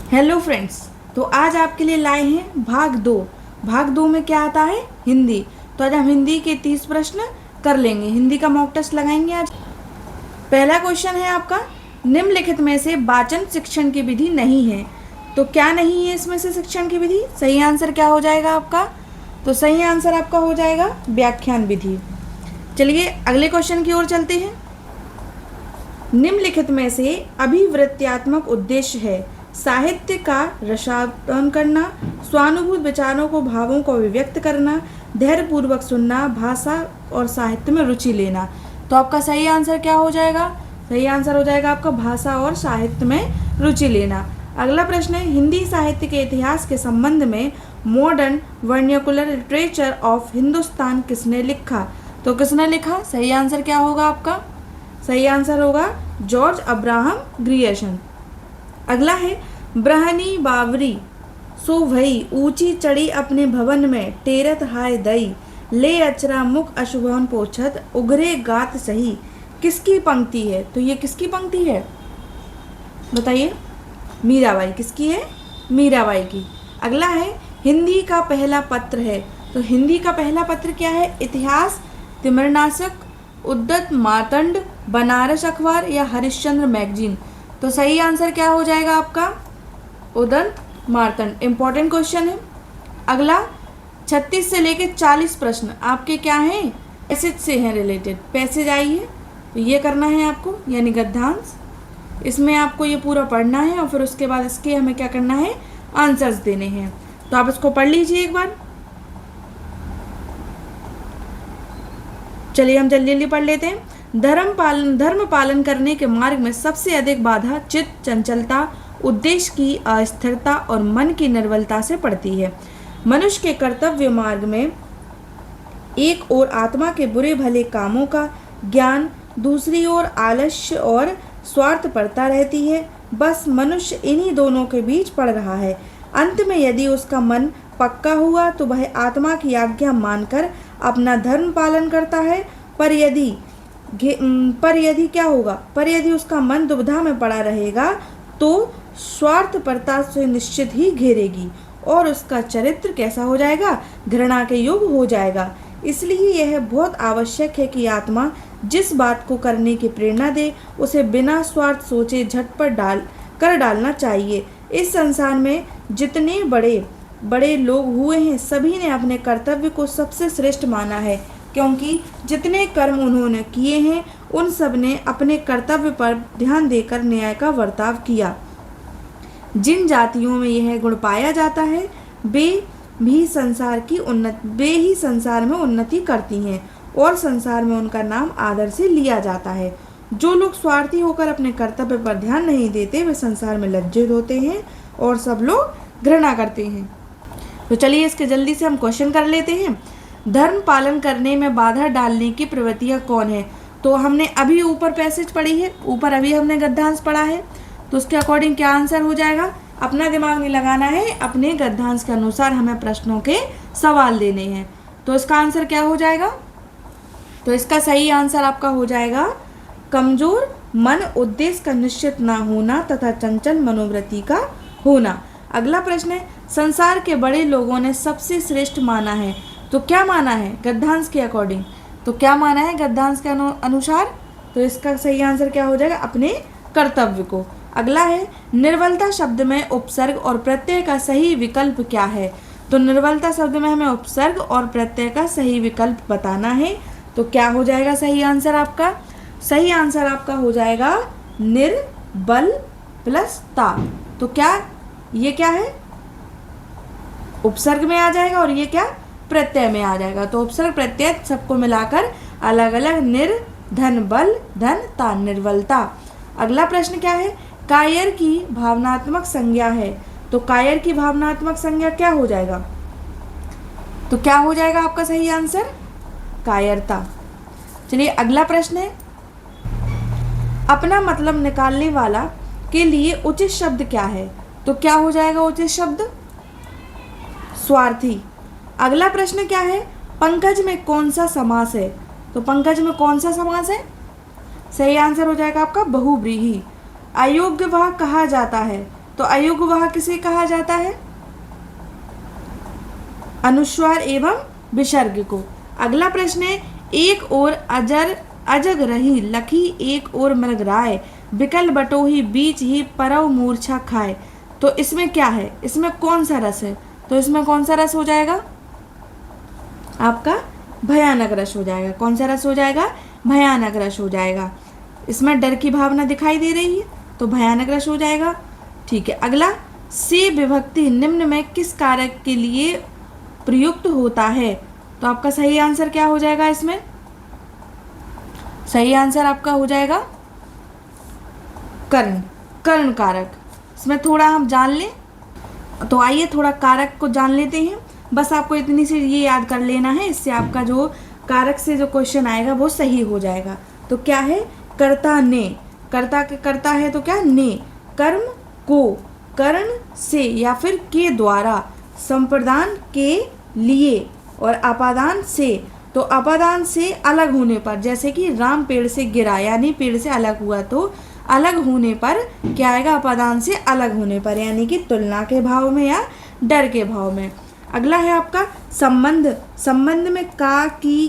Hello friends, तो आज आपके लिए लाए हैं भाग दो। भाग दो में क्या आता है? हिंदी। तो आज हम हिंदी के 30 प्रश्न कर लेंगे। हिंदी का मॉक टेस्ट लगाएंगे आज। पहला क्वेश्चन है आपका, निम्नलिखित में से वाचन शिक्षण की विधि नहीं है। तो क्या नहीं है इसमें से शिक्षण की विधि? सही आंसर क्या हो जाएगा आपका? तो सही आंसर आपका हो जाएगा व्याख्यान विधि। चलिए अगले क्वेश्चन की ओर चलते हैं। निम्नलिखित में से अभिवृत्त्यात्मक उद्देश्य है साहित्य का रसायन करना, स्वानुभूत विचारों को भावों को अभिव्यक्त करना, धैर्यपूर्वक सुनना, भाषा और साहित्य में रुचि लेना। तो आपका सही आंसर क्या हो जाएगा? सही आंसर हो जाएगा आपका भाषा और साहित्य में रुचि लेना। अगला प्रश्न है, हिंदी साहित्य के इतिहास के संबंध में modern vernacular literature of Hindustan किसने लिखा? तो किसने लिखा? सही आंसर क्या होगा आपका? सही आंसर होगा जॉर्ज अब्राहम ग्रियर्सन। अगला है, ब्रहनी बावरी सो भई ऊंची चढ़ी अपने भवन में टेरत हाय दई ले अचरा मुख अशुभन पोछत उघरे गात सही। किसकी पंक्ति है? तो ये किसकी पंक्ति है बताइए? मीराबाई। किसकी है? मीराबाई की। अगला है, हिंदी का पहला पत्र है। तो हिंदी का पहला पत्र क्या है? इतिहास, तिमिरनाशक, उद्दत मार्तंड, बनारस अखबार या हरिश्चंद्र मैगजीन। तो सही आंसर क्या हो जाएगा आपका? उदंत मार्तंड। इंपॉर्टेंट क्वेश्चन है। अगला 36 से लेकर 40 प्रश्न आपके क्या हैं? पैसेज से हैं रिलेटेड। पैसेज आइए, तो ये करना है आपको, यानी गद्यांश। इसमें आपको ये पूरा पढ़ना है और फिर उसके बाद इसके हमें क्या करना है? आंसर्स देने हैं। तो आप इसको पढ़ लीजिए एक बार। चलिए हम जल्दी जल्दी पढ़ लेते हैं। धर्म पालन करने के मार्ग में सबसे अधिक बाधा चित्त चंचलता, उद्देश्य की अस्थिरता और मन की निर्बलता से पड़ती है। मनुष्य के कर्तव्य मार्ग में एक ओर आत्मा के बुरे भले कामों का ज्ञान, दूसरी ओर आलस्य और स्वार्थपरता रहती है। बस मनुष्य इन्हीं दोनों के बीच पड़ रहा है। अंत में यदि उसका मन पक्का हुआ तो वह आत्मा की आज्ञा मानकर अपना धर्म पालन करता है, पर यदि क्या होगा? पर यदि उसका मन दुविधा में पड़ा रहेगा तो स्वार्थपरता से निश्चित ही घेरेगी और उसका चरित्र कैसा हो जाएगा? घृणा के योग्य हो जाएगा। इसलिए यह बहुत आवश्यक है कि आत्मा जिस बात को करने की प्रेरणा दे उसे बिना स्वार्थ सोचे झटपट कर डालना चाहिए। इस संसार में जितने बड़े बड़े लोग हुए हैं सभी ने अपने कर्तव्य को सबसे श्रेष्ठ माना है, क्योंकि जितने कर्म उन्होंने किए हैं उन सब ने अपने कर्तव्य पर ध्यान देकर न्याय का बर्ताव किया। जिन जातियों में यह गुण पाया जाता है वे ही संसार में उन्नति करती हैं और संसार में उनका नाम आदर से लिया जाता है। जो लोग स्वार्थी होकर अपने कर्तव्य पर ध्यान नहीं देते वे संसार में लज्जित होते हैं और सब लोग घृणा करते हैं। तो चलिए इसके जल्दी से हम क्वेश्चन कर लेते हैं। धर्म पालन करने में बाधा डालने की प्रवृत्तियाँ कौन है? तो हमने अभी ऊपर पैसेज पढ़ी है, ऊपर अभी हमने गद्यांश पढ़ा है, तो उसके अकॉर्डिंग क्या आंसर हो जाएगा? अपना दिमाग नहीं लगाना है, अपने गद्यांश के अनुसार हमें प्रश्नों के सवाल देने हैं। तो इसका आंसर क्या हो जाएगा? तो इसका सही आंसर आपका हो जाएगा कमजोर मन, उद्देश्य का निश्चित ना होना तथा चंचल मनोवृत्ति का होना। अगला प्रश्न है, संसार के बड़े लोगों ने सबसे श्रेष्ठ माना है। तो क्या माना है गद्यांश के अकॉर्डिंग? तो क्या माना है गद्यांश के अनुसार? तो इसका सही आंसर क्या हो जाएगा? अपने कर्तव्य को। अगला है, निर्बलता शब्द में उपसर्ग और प्रत्यय का सही विकल्प क्या है? तो निर्बलता शब्द में हमें उपसर्ग और प्रत्यय का सही विकल्प बताना है। तो क्या हो जाएगा सही आंसर आपका? सही आंसर आपका हो जाएगा निर्बल प्लस ता। तो क्या ये क्या है? उपसर्ग में आ जाएगा और ये क्या? प्रत्यय में आ जाएगा। तो उपसर्ग प्रत्यय सबको मिलाकर अलग अलग निर धन बल धन ता, निर्बलता। अगला प्रश्न क्या है? कायर की भावनात्मक संज्ञा है। तो कायर की भावनात्मक संज्ञा क्या हो जाएगा? तो क्या हो जाएगा आपका सही आंसर? कायरता। चलिए अगला प्रश्न है, अपना मतलब निकालने वाला के लिए उचित शब्द क्या है? तो क्या हो जाएगा उचित शब्द? स्वार्थी। अगला प्रश्न क्या है? पंकज में कौन सा समास है? तो पंकज में कौन सा समास है? सही आंसर हो जाएगा आपका बहुव्रीहि। अयोग्य वह कहा जाता है। तो अयुग्मवाह किसे कहा जाता है? अनुस्वार एवं विसर्ग को। अगला प्रश्न है, एक ओर अजग रही लखी, एक ओर मृग राय, बिकल बटोही बीच ही परव मूर्छा खाए। तो इसमें क्या है? इसमें कौन सा रस है? तो इसमें कौन सा रस हो जाएगा? आपका भयानक रस हो जाएगा। कौन सा रस हो जाएगा? भयानक रस हो जाएगा। इसमें डर की भावना दिखाई दे रही है तो भयानक रस हो जाएगा। ठीक है। अगला, से विभक्ति निम्न में किस कारक के लिए प्रयुक्त होता है? तो आपका सही आंसर क्या हो जाएगा? इसमें सही आंसर आपका हो जाएगा कर्ण, कर्ण कारक। इसमें थोड़ा हम जान लें, तो आइए थोड़ा कारक को जान लेते हैं। बस आपको इतनी सी ये याद कर लेना है, इससे आपका जो कारक से जो क्वेश्चन आएगा वो सही हो जाएगा। तो क्या है? कर्ता ने, कर्ता के कर्ता है तो क्या? ने। कर्म को कर्ण से या फिर के द्वारा, संप्रदान के लिए और अपादान से। तो अपादान से अलग होने पर, जैसे कि राम पेड़ से गिरा यानी पेड़ से अलग हुआ, तो अलग होने पर क्या आएगा? अपादान से अलग होने पर, यानी कि तुलना के भाव में या डर के भाव में। अगला है आपका संबंध। संबंध में का, की,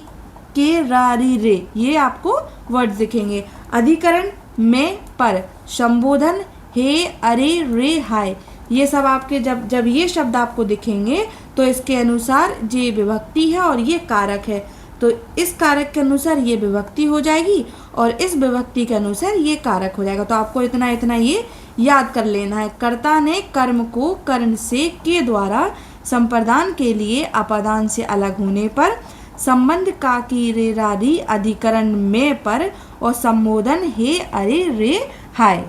के, रा, री, रे, ये आपको वर्ड दिखेंगे। अधिकरण में, पर, संबोधन हे, अरे, रे, हाय, ये सब आपके जब ये शब्द आपको दिखेंगे तो इसके अनुसार ये विभक्ति है और ये कारक है। तो इस कारक के अनुसार ये विभक्ति हो जाएगी और इस विभक्ति के अनुसार ये कारक हो जाएगा। तो आपको इतना इतना ये याद कर लेना है। कर्ता ने कर्म को कर्ण से के द्वारा, संप्रदान के लिए अपादान से अलग होने पर, संबंध का, की, रे, रा, री, अधिकरण में, पर, और संबोधन हे, अरे, रे, हाय।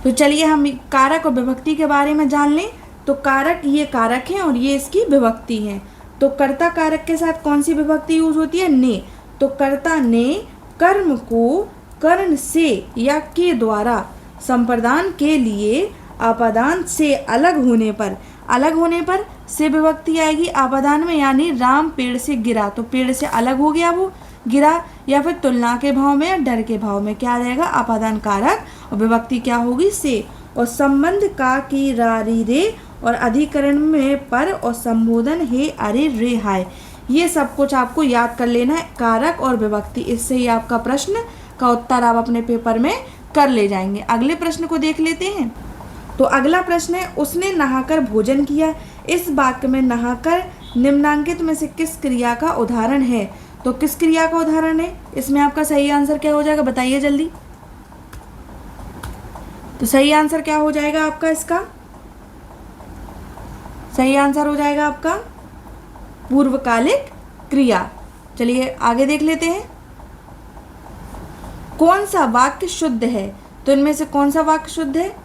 तो चलिए हम कारक और विभक्ति के बारे में जान लें। तो कारक, ये कारक है और ये इसकी विभक्ति है। तो कर्ता कारक के साथ कौन सी विभक्ति यूज होती है? ने। तो कर्ता ने कर्म को कर्ण से या के द्वारा, संप्रदान के लिए अपादान से अलग होने पर, अलग होने पर से विभक्ति आएगी अपादान में, यानी राम पेड़ से गिरा, तो पेड़ से अलग हो गया वो, गिरा, या फिर तुलना के भाव में या डर के भाव में क्या रहेगा? अपादान कारक, और विभक्ति क्या होगी? से। और संबंध का, की, रा, री, रे, और अधिकरण में, पर, और संबोधन हे, अरे, रे, हाय, ये सब कुछ आपको याद कर लेना है, कारक और विभक्ति। इससे ही आपका प्रश्न का उत्तर आप अपने पेपर में कर ले जाएंगे। अगले प्रश्न को देख लेते हैं। तो अगला प्रश्न है, उसने नहाकर भोजन किया। इस वाक्य में नहाकर निम्नांकित में से किस क्रिया का उदाहरण है? तो किस क्रिया का उदाहरण है? इसमें आपका सही आंसर क्या हो जाएगा? बताइए जल्दी। तो सही आंसर क्या हो जाएगा आपका? इसका सही आंसर हो जाएगा आपका पूर्वकालिक क्रिया। चलिए आगे देख लेते हैं। कौन सा वाक्य शुद्ध है? तो इनमें से कौन सा वाक्य शुद्ध है?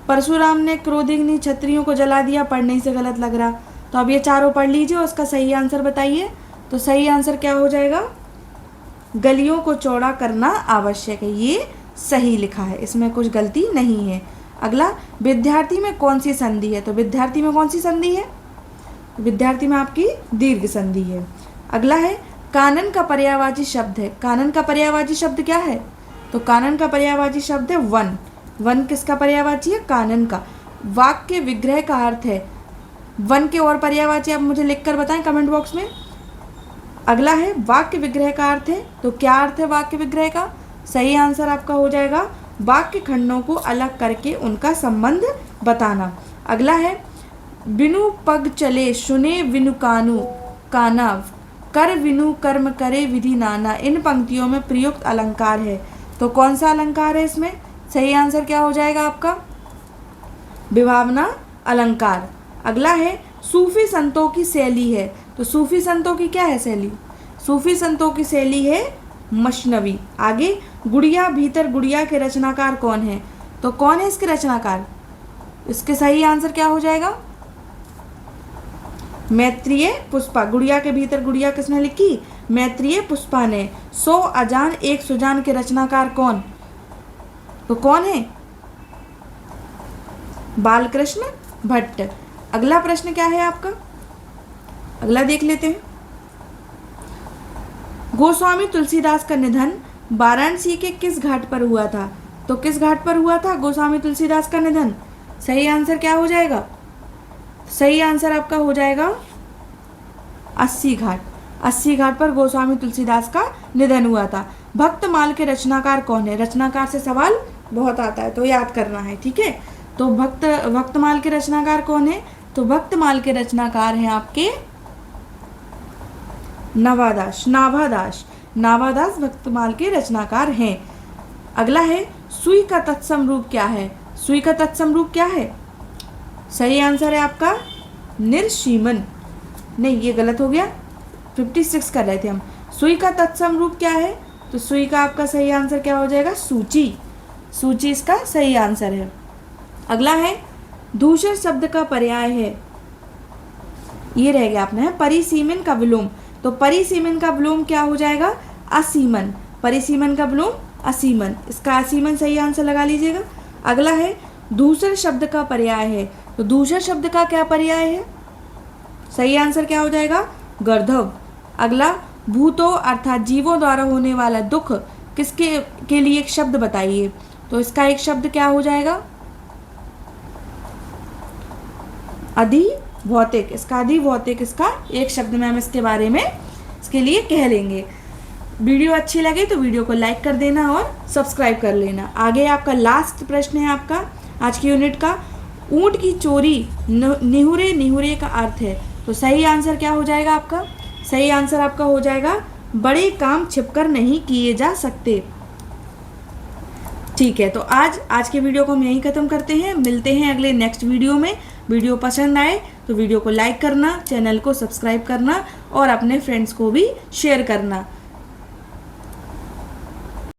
परशुराम ने क्रोधिग्नि क्षत्रियों को जला दिया, पढ़ने से गलत लग रहा। तो अब ये चारों पढ़ लीजिए, उसका सही आंसर बताइए। तो सही आंसर क्या हो जाएगा? गलियों को चौड़ा करना आवश्यक है, ये सही लिखा है, इसमें कुछ गलती नहीं है। अगला, विद्यार्थी में कौन सी संधि है? तो विद्यार्थी में कौन सी संधि है? विद्यार्थी में आपकी दीर्घ संधि है। अगला है, कानन का पर्यायवाची शब्द है। कानन का पर्यायवाची शब्द क्या है? तो कानन का पर्यायवाची शब्द है वन। वन किसका पर्यायवाची है? कानन का। वाक्य विग्रह का अर्थ है। वन के और पर्यायवाची आप मुझे लिखकर बताएं कमेंट बॉक्स में। अगला है, वाक्य विग्रह का अर्थ है। तो क्या अर्थ है वाक्य विग्रह का? सही आंसर आपका हो जाएगा वाक्य खंडों को अलग करके उनका संबंध बताना। अगला है, बिनु पग चले सुने विनु कानु काना, कर विनु कर्म करे विधि नाना। इन पंक्तियों में प्रयुक्त अलंकार है। तो कौन सा अलंकार है इसमें? सही आंसर क्या हो जाएगा आपका? विभावना अलंकार। अगला है, सूफी संतों की शैली है। तो सूफी संतों की क्या है शैली? सूफी संतों की शैली है मशनवी। आगे, गुड़िया भीतर गुड़िया के रचनाकार कौन है? तो कौन है इसके रचनाकार? इसके सही आंसर क्या हो जाएगा? मैत्रेय पुष्पा। गुड़िया के भीतर गुड़िया किसने लिखी? मैत्रेय पुष्पा ने। 100 अजान एक सुजान के रचनाकार कौन? तो कौन है? बालकृष्ण भट्ट। अगला प्रश्न क्या है आपका? अगला देख लेते हैं। गोस्वामी तुलसीदास का निधन वाराणसी के किस घाट पर हुआ था? तो किस घाट पर हुआ था गोस्वामी तुलसीदास का निधन? सही आंसर क्या हो जाएगा? सही आंसर आपका हो जाएगा 80 घाट। 80 घाट पर गोस्वामी तुलसीदास का निधन हुआ था। भक्तमाल के रचनाकार कौन है? रचनाकार से सवाल बहुत आता है तो याद करना है, ठीक है। तो भक्तमाल के रचनाकार कौन है? तो भक्तमाल के रचनाकार हैं आपके नाभादास भक्तमाल के रचनाकार हैं। अगला है सुई का तत्सम रूप क्या है? सुई का तत्सम रूप क्या है? सही आंसर है आपका निर्शीमन। नहीं, ये गलत हो गया, 56 कर रहे थे हम। सुई का तत्सम रूप क्या है? तो सुई का आपका सही आंसर क्या हो जाएगा? सूची। सूची इसका सही आंसर है। अगला है दूसर शब्द का पर्याय है, ये रह गया अपना है परिसीमन का विलोम। तो परिसीमन का विलोम क्या हो जाएगा? असीमन। परिसीमन का विलोम असीमन, इसका असीमन सही आंसर लगा लीजिएगा। अगला है दूसर शब्द का पर्याय है। तो दूसर शब्द का क्या पर्याय है? सही आंसर क्या हो जाएगा? गर्धव। अगला भूतों अर्थात जीवों द्वारा होने वाला दुख किसके के लिए एक शब्द बताइए। तो इसका एक शब्द क्या हो जाएगा? अधिभौतिक। इसका अधिभौतिक, इसका एक शब्द में हम इसके बारे में इसके लिए कह लेंगे। वीडियो अच्छी लगे तो वीडियो को लाइक कर देना और सब्सक्राइब कर लेना। आगे आपका लास्ट प्रश्न है आपका आज की यूनिट का, ऊंट की चोरी निहुरे निहुरे का अर्थ है। तो सही आंसर क्या हो जाएगा आपका? सही आंसर आपका हो जाएगा बड़े काम छिपकर नहीं किए जा सकते। ठीक है, तो आज के वीडियो को हम यहीं ख़त्म करते हैं। मिलते हैं अगले नेक्स्ट वीडियो में। वीडियो पसंद आए तो वीडियो को लाइक करना, चैनल को सब्सक्राइब करना और अपने फ्रेंड्स को भी शेयर करना।